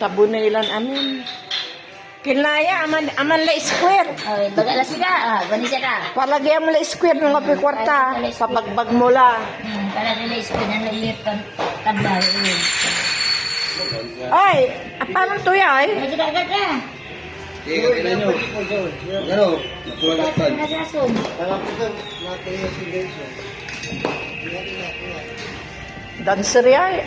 Tabunilan amin. Kinlaya, aman la square. Ay, bagala sila. Gani siya ka. Palagyan mo la square ng kape kwarta. Sa bagbag mo la. Para nila ispin na layit tabla. Ay, paano to ay? Ay, kita agad ka. Ano? Natulatan. Nagasun. Dancer ay.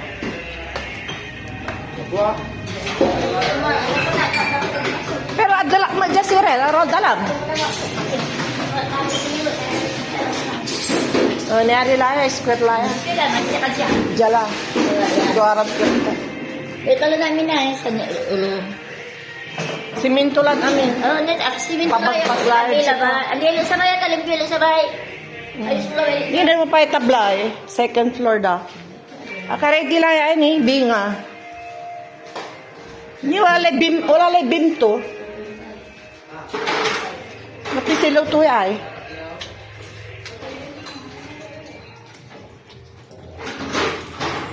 Pero adalak mo dyan si Rel, arol dalam. Niyari laya, square laya. Sila, magsiyakan siya. Jala. Duarap kita. Ito lang namin na sa ulo. Siminto lang amin. Oh, net accident ko. Pabagpaglayan siya. Alila sa bahay, kalimpilo sa bahay. Ayos mo lang. Hindi na mo pa itabla eh. Second floor da. Akaregi lang yan eh, binga. Hindi wala lay bim to. Napisilaw to ay.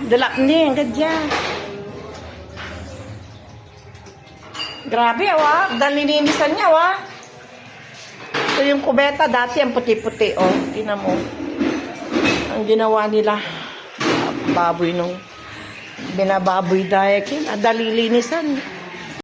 Dalak ni, ang gadya. Grabe, wa. Dalilinisan niya, wa. Ito yung kubeta, dati ang puti-puti, oh. Tingnan mo. Ang ginawa nila. Baboy nung binababoy dahil. Dalilinisan.